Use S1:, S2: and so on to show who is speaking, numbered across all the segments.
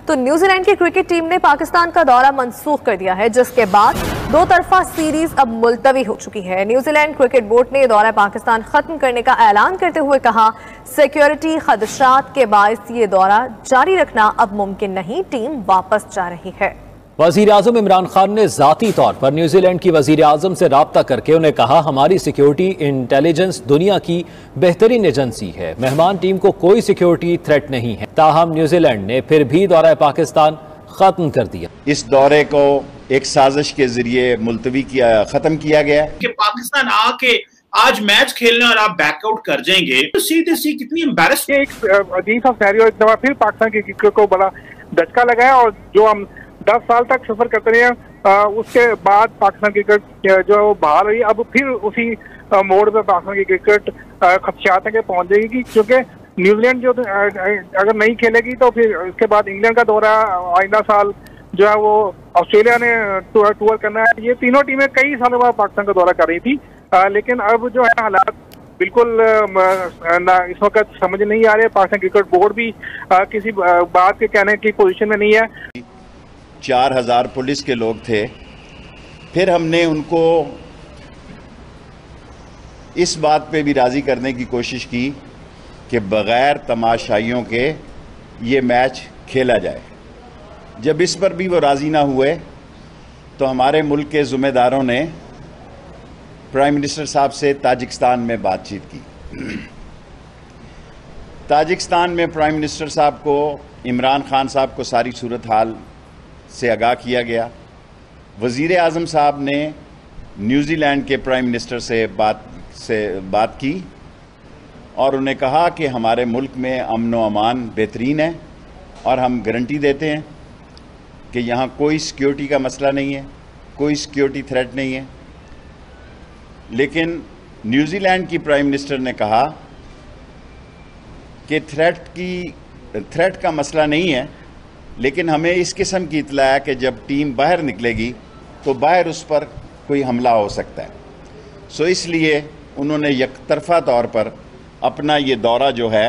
S1: तो न्यूजीलैंड की cricket team ने पाकिस्तान का दौरा मंसूख कर दिया है, जिसके बाद दो तरफा सीरीज अब मुलतवी हो चुकी है। न्यूजीलैंड क्रिकेट बोर्ड ने दौरा पाकिस्तान खत्म करने का ऐलान करते हुए कहा, सिक्योरिटी खदशात के बायस ये दौरा जारी रखना अब मुमकिन नहीं, टीम वापस जा रही है।
S2: वजीर आजम इमरान खान ने जाती तौर पर न्यूजीलैंड की वजीर आजम से राब्ता करके उन्हें कहा, हमारी सिक्योरिटी इंटेलिजेंस दुनिया की बेहतरीन एजेंसी है, मेहमान टीम को कोई सिक्योरिटी थ्रेट नहीं है। ताहम न्यूजीलैंड ने फिर भी दौरा पाकिस्तान खत्म कर दिया।
S3: इस दौरे को एक साजिश के जरिए मुलतवी किया, खत्म किया गया
S4: कि पाकिस्तान आके आज मैच खेलने और आप बैकआउट कर जाएंगे, तो सीधी कितनी एम्बैरेसिंग।
S5: एक अजीब सा सिनेरियो एक दफा फिर पाकिस्तान की क्रिकेट को बड़ा धचका लगा है, और जो हम 10 साल तक सफर करते रहे हैं, उसके बाद पाकिस्तान की क्रिकेट जो है वो बहाल हुई। अब फिर उसी मोड़ पे पाकिस्तान की क्रिकेट खदशात के पहुंच जाएगी, क्योंकि न्यूजीलैंड जो अगर नहीं खेलेगी तो फिर उसके बाद इंग्लैंड का दौरा आइंदा साल जो है वो ऑस्ट्रेलिया ने टूर करना है। ये तीनों टीमें कई सालों बाद पाकिस्तान का दौरा कर रही थी, लेकिन अब जो है हालात बिल्कुल इस वक्त समझ नहीं आ रहे। पाकिस्तान क्रिकेट बोर्ड भी किसी बात के कहने की पोजीशन में नहीं है।
S3: 4000 पुलिस के लोग थे। फिर हमने उनको इस बात पे भी राज़ी करने की कोशिश की कि बग़ैर तमाशाइयों के ये मैच खेला जाए। जब इस पर भी वो राज़ी ना हुए तो हमारे मुल्क के ज़िम्मेदारों ने प्राइम मिनिस्टर साहब से ताजिकिस्तान में बातचीत की। ताजिकिस्तान में प्राइम मिनिस्टर साहब को, इमरान खान साहब को सारी सूरत हाल से आगाह किया गया। वज़ीर आज़म साहब ने न्यूजीलैंड के प्राइम मिनिस्टर से बात की और उन्हें कहा कि हमारे मुल्क में अमन व अमान बेहतरीन है और हम गारंटी देते हैं कि यहाँ कोई सिक्योरिटी का मसला नहीं है, कोई सिक्योरिटी थ्रेट नहीं है। लेकिन न्यूजीलैंड की प्राइम मिनिस्टर ने कहा कि थ्रेट का मसला नहीं है, लेकिन हमें इस किस्म की इत्तला है कि जब टीम बाहर निकलेगी तो बाहर उस पर कोई हमला हो सकता है। सो इसलिए उन्होंने यकतरफा तौर पर अपना ये दौरा जो है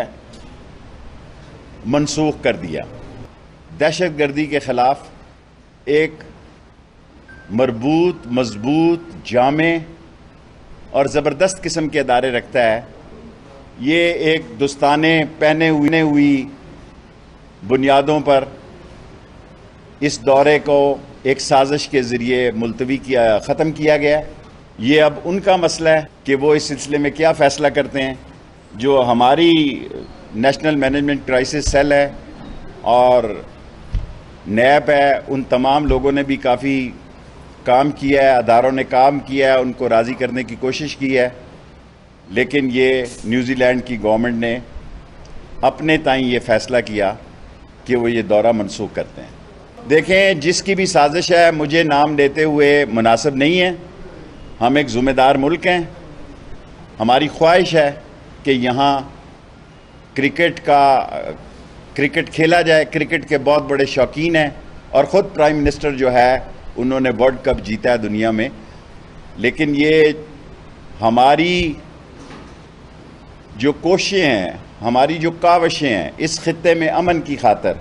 S3: मनसूख कर दिया। दहशतगर्दी के ख़िलाफ़ एक मरबूत, मजबूत, जामे और ज़बरदस्त किस्म के अदारे रखता है। ये एक दोस्ताने पहने हुई बुनियादों पर इस दौरे को एक साजिश के ज़रिए मुलतवी किया, ख़त्म किया गया। ये अब उनका मसला है कि वो इस सिलसिले में क्या फ़ैसला करते हैं। जो हमारी नेशनल मैनेजमेंट क्राइसिस सेल है और नैब है, उन तमाम लोगों ने भी काफ़ी काम किया है, अदारों ने काम किया है, उनको राज़ी करने की कोशिश की है। लेकिन ये न्यूजीलैंड की गवर्नमेंट ने अपने ताईं ये फ़ैसला किया कि वो ये दौरा मनसूख करते हैं। देखें, जिसकी भी साजिश है, मुझे नाम लेते हुए मुनासिब नहीं है। हम एक ज़िम्मेदार मुल्क हैं। हमारी ख्वाहिश है कि यहाँ क्रिकेट खेला जाए। क्रिकेट के बहुत बड़े शौकीन हैं और ख़ुद प्राइम मिनिस्टर जो है उन्होंने वर्ल्ड कप जीता है दुनिया में। लेकिन ये हमारी जो कोशिशें हैं, हमारी जो काविशें हैं इस खित्ते में अमन की खातर,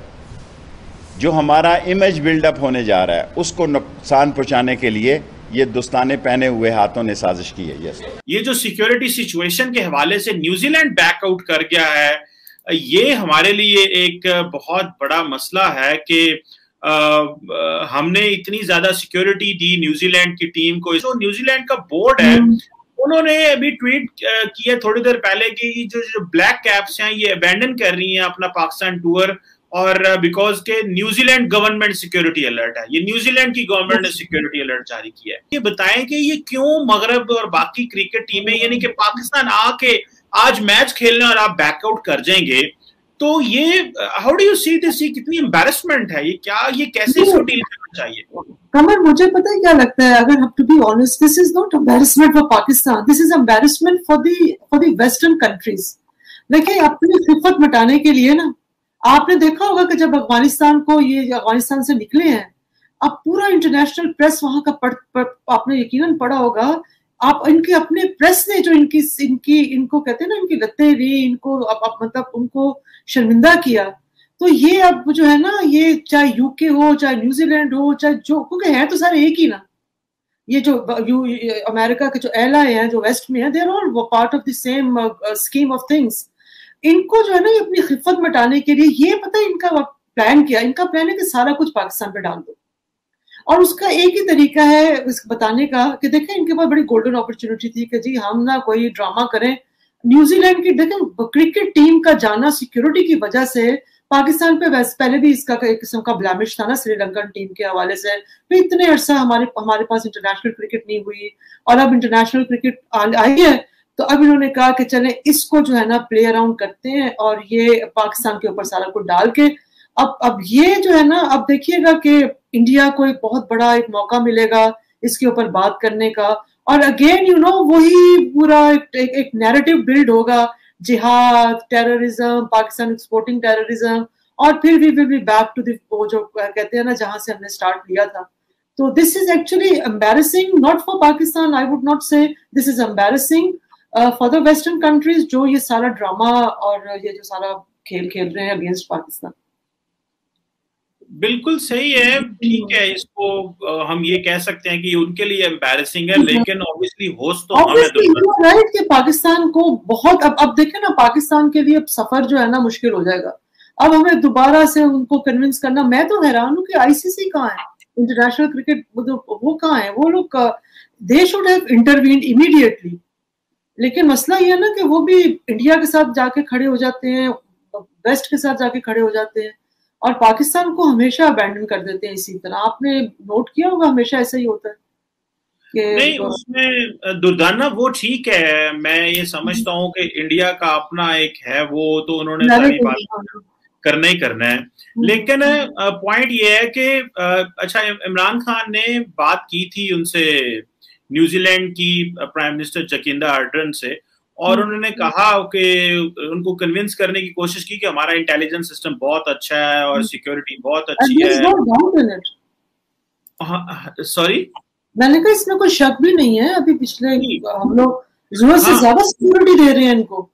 S3: जो हमारा इमेज बिल्डअप होने जा रहा है, उसको नुकसान पहुंचाने के लिए ये दोस्ताने पहने हुए हाथों ने साजिश की है। यस,
S4: ये जो सिक्योरिटी सिचुएशन के हवाले से न्यूजीलैंड बैकआउट कर गया है, ये हमारे लिए एक बहुत बड़ा मसला है कि हमने इतनी ज्यादा सिक्योरिटी दी न्यूजीलैंड की टीम को। जो न्यूजीलैंड का बोर्ड है उन्होंने अभी ट्वीट किया थोड़ी देर पहले कि जो ब्लैक कैप्स हैं ये अबैंडन कर रही हैं अपना पाकिस्तान टूर, और बिकॉज के न्यूजीलैंड गवर्नमेंट सिक्योरिटी अलर्ट है। ये न्यूजीलैंड की गवर्नमेंट ने सिक्योरिटी अलर्ट जारी किया है। ये बताएं कि ये क्यों मगरब और बाकी क्रिकेट टीमें, यानी कि पाकिस्तान आके आज मैच खेलने और आप बैकआउट कर जाएंगे, तो ये how do you see this? ये कितनी एम्बैरेसमेंट है, ये क्या, ये कैसे इसको डील करना चाहिए?
S6: कमर, मुझे पता है क्या लगता है, अगर to be honest, this is not embarrassment for Pakistan, this is embarrassment for the western countries. देखिए, अपनी खिफत मिटाने के लिए ना, आपने देखा होगा कि जब अफगानिस्तान से निकले हैं, अब पूरा इंटरनेशनल प्रेस वहां का आपने यकीनन पढ़ा होगा। आप इनके अपने प्रेस ने जो इनको कहते हैं ना, इनकी लतेरी, इनको मतलब उनको शर्मिंदा किया। तो ये अब जो है ना, ये चाहे यूके हो, चाहे न्यूजीलैंड हो, चाहे जो, क्योंकि है तो सारे एक ही ना। ये जो अमेरिका के जो एलाय हैं, जो वेस्ट में है, they are all part of the same scheme of things. इनको जो है ना, ये अपनी खिफत मिटाने के लिए, ये पता है इनका प्लान क्या, इनका प्लान है कि सारा कुछ पाकिस्तान पे डाल दो। और उसका एक ही तरीका है बताने का कि देखें, इनके पास बड़ी गोल्डन अपॉर्चुनिटी थी कि जी हम ना कोई ड्रामा करें। न्यूजीलैंड की देखें क्रिकेट टीम का जाना सिक्योरिटी की वजह से पाकिस्तान पे पहले भी इसका एक किस्म का ब्लैमिश था ना, श्रीलंकन टीम के हवाले से। फिर इतने अरसा हमारे पास इंटरनेशनल क्रिकेट नहीं हुई, और अब इंटरनेशनल क्रिकेट आई है, तो अब इन्होंने कहा कि चले इसको जो है ना प्ले अराउंड करते हैं, और ये पाकिस्तान के ऊपर सारा कुछ डाल के अब ये जो है ना, अब देखिएगा कि इंडिया को एक बहुत बड़ा एक मौका मिलेगा इसके ऊपर बात करने का। और अगेन वही पूरा एक नैरेटिव बिल्ड होगा, जिहाद, टेररिज्म, पाकिस्तान एक्सपोर्टिंग टेररिज्म, और फिर we will be back to वो जो कहते हैं ना, जहां से हमने स्टार्ट किया था। तो this is actually embarrassing, not for Pakistan, I would not say this is embarrassing for the western countries, जो ये सारा ड्रामा और ये जो सारा खेल खेल रहे हैं अगेंस्ट पाकिस्तान।
S4: बिल्कुल सही है, ठीक है, इसको हम ये कह सकते हैं कि उनके लिए एम्बैरेसिंग है, लेकिन ऑब्वियसली होस्ट तो हमें
S6: राइट कि पाकिस्तान को बहुत अब देखें ना, पाकिस्तान के लिए अब सफर जो है ना मुश्किल हो जाएगा। अब हमें दोबारा से उनको कन्विंस करना, मैं तो हैरान हूँ कि आईसीसी कहाँ है, इंटरनेशनल क्रिकेट वो कहाँ है, वो लोग they should have intervened immediately. लेकिन मसला ये है ना कि वो भी इंडिया के साथ जाके खड़े हो जाते हैं, वेस्ट के साथ जाके खड़े हो जाते हैं, और पाकिस्तान को हमेशा अबैंडन कर देते हैं इसी तरह। आपने नोट किया होगा, हमेशा ऐसा ही होता है कि
S4: नहीं, उसमें दुर्दाना वो ठीक है, मैं ये समझता हूँ कि इंडिया का अपना एक है, वो तो उन्होंने सारी बात करना ही करना है। लेकिन पॉइंट ये है कि अच्छा, इमरान खान ने बात की थी उनसे, न्यूजीलैंड की प्राइम मिनिस्टर जकिंदा आर्डर्न से, और उन्होंने कहा कि उनको कन्विंस करने की कोशिश की कि हमारा इंटेलिजेंस सिस्टम बहुत अच्छा है और सिक्योरिटी बहुत अच्छी है। सॉरी,
S6: मैंने कहा इसमें कोई शक भी नहीं है, अभी पिछले हम लोग जरूरत से ज्यादा सिक्योरिटी दे रहे हैं इनको।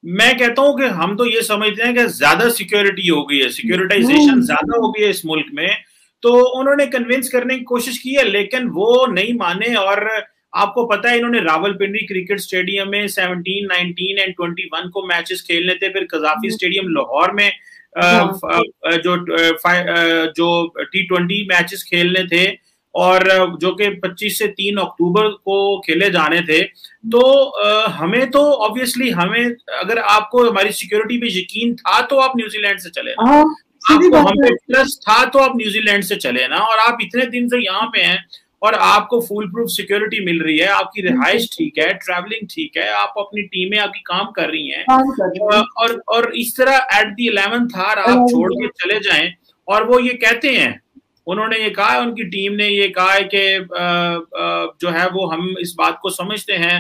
S4: मैं कहता हूं कि हम तो ये समझते हैं कि ज्यादा सिक्योरिटी हो गई है, सिक्योरिटाइजेशन ज्यादा हो गई है इस मुल्क में, तो उन्होंने कन्विंस करने की कोशिश की है, लेकिन वो नहीं माने। और आपको पता है, इन्होंने रावलपिंडी क्रिकेट स्टेडियम में 17, 19 एंड 21 को मैचेस खेलने थे, फिर कजाफी स्टेडियम लाहौर में जो T20 मैचेस खेलने थे, और जो कि 25 से 3 अक्टूबर को खेले जाने थे। तो हमें तो ऑब्वियसली, हमें अगर आपको हमारी सिक्योरिटी पे यकीन था तो आप न्यूजीलैंड से चले ना, आपको हम पे ट्रस्ट था तो आप न्यूजीलैंड से चले ना, और आप इतने दिन से यहाँ पे हैं और आपको फुल प्रूफ सिक्योरिटी मिल रही है, आपकी रिहाइश ठीक है, ट्रैवलिंग ठीक है, आप अपनी टीमें आपकी काम कर रही हैं, और इस तरह एट द 11th आवर आप छोड़ के चले जाएं। और वो ये कहते हैं, उन्होंने ये कहा, उनकी टीम ने ये कहा है कि जो है वो हम इस बात को समझते हैं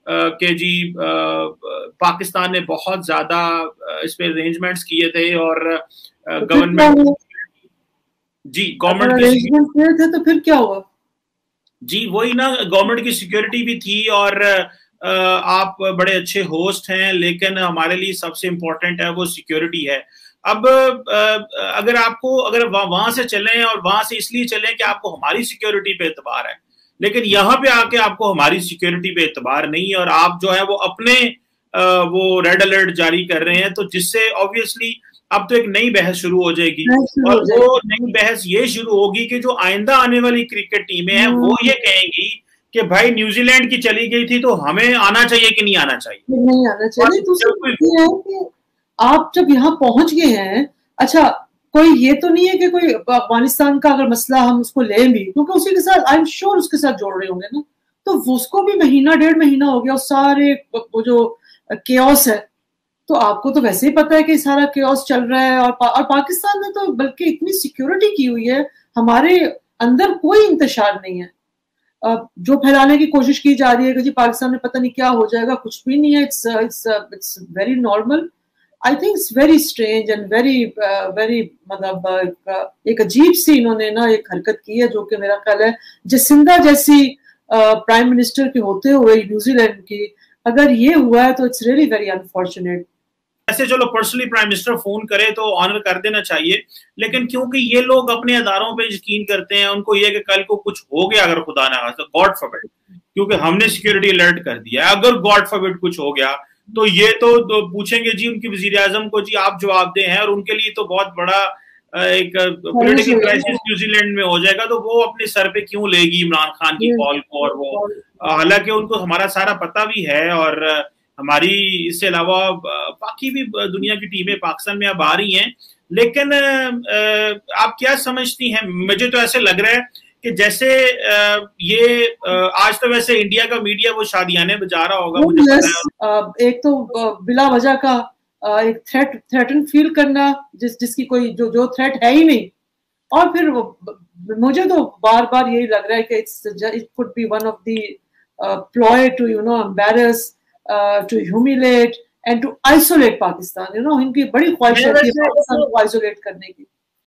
S4: कि जी पाकिस्तान ने बहुत ज्यादा इस पे अरेंजमेंट्स किए थे, और गवर्नमेंट
S6: गवर्नमेंट थे, तो फिर क्या हुआ?
S4: जी वही ना, गवर्नमेंट की सिक्योरिटी भी थी, और आप बड़े अच्छे होस्ट हैं, लेकिन हमारे लिए सबसे इम्पोर्टेंट है वो सिक्योरिटी है। अब अगर वहां से चलें, और वहां से इसलिए चलें कि आपको हमारी सिक्योरिटी पे एतबार है, लेकिन यहाँ पे आके आपको हमारी सिक्योरिटी पे एतबार नहीं है, और आप जो है वो अपने वो रेड अलर्ट जारी कर रहे हैं, तो जिससे ऑब्वियसली अब तो एक नई बहस शुरू हो जाएगी, और वो नई बहस ये शुरू होगी कि जो आइंदा आने वाली क्रिकेट टीमें हैं वो ये कहेंगी कि भाई न्यूजीलैंड की चली गई थी तो हमें आना चाहिए कि नहीं आना चाहिए।
S6: नहीं आना चाहिए। तो आप जब यहाँ पहुंच गए हैं, अच्छा कोई ये तो नहीं है कि कोई अफगानिस्तान का अगर मसला हम उसको लें भी, क्योंकि उसी के साथ आई एम श्योर उसके साथ जोड़ रहे होंगे ना, तो उसको भी महीना 1.5 महीना हो गया, सारे वो जो केओस है, तो आपको तो वैसे ही पता है कि सारा केओस चल रहा है। और पाकिस्तान ने तो बल्कि इतनी सिक्योरिटी की हुई है, हमारे अंदर कोई इंतशार नहीं है। जो फैलाने की कोशिश की जा रही है कि जी पाकिस्तान में पता नहीं क्या हो जाएगा, कुछ भी नहीं है। It's very normal. I think it's very strange and very मतलब एक अजीब सी इन्होंने ना एक हरकत की है, जो कि मेरा ख्याल है जसिंदा जैसी प्राइम मिनिस्टर के होते हुए न्यूजीलैंड की अगर ये हुआ है तो इट्स रियली वेरी अनफॉर्चुनेट।
S4: ऐसे चलो पर्सनली प्राइम मिनिस्टर फोन करे तो ऑनर कर देना चाहिए, लेकिन क्योंकि ये लोग अपने अदारों पे यकीन करते हैं, उनको ये कि कल को कुछ हो गया अगर खुदा ना खास्ता, गॉड फॉरबिड, क्योंकि हमने सिक्योरिटी अलर्ट कर दिया है, अगर गॉड फॉरबिड कुछ हो गया तो ये तो पूछेंगे जी उनकी वजीर आजम को, जी आप जवाब दें हैं, और उनके लिए तो बहुत बड़ा एक पॉलिटिकल क्राइसिस न्यूजीलैंड में हो जाएगा, तो वो अपने सर पे क्यों लेगी इमरान खान की कॉल को। और वो हालांकि उनको हमारा सारा पता भी है, और हमारी इससे अलावा बाकी भी दुनिया की टीमें पाकिस्तान में अब आ रही हैं, लेकिन आप क्या समझती हैं? मुझे तो ऐसे लग रहा है कि जैसे ये आज तो वैसे इंडिया का मीडिया वो शादियाने बजा रहा होगा, मुझे पता है।
S6: एक तो बिला वजह का एक थ्रेटन फील करना, जिसकी कोई जो थ्रेट है ही नहीं, और फिर मुझे तो बार बार यही लग रहा है कि it could be one of the ploy to embarrass, to humiliate and to isolate Pakistan. इनकी बड़ी ख्वाहिश है पाकिस्तान को आइसोलेट करने की।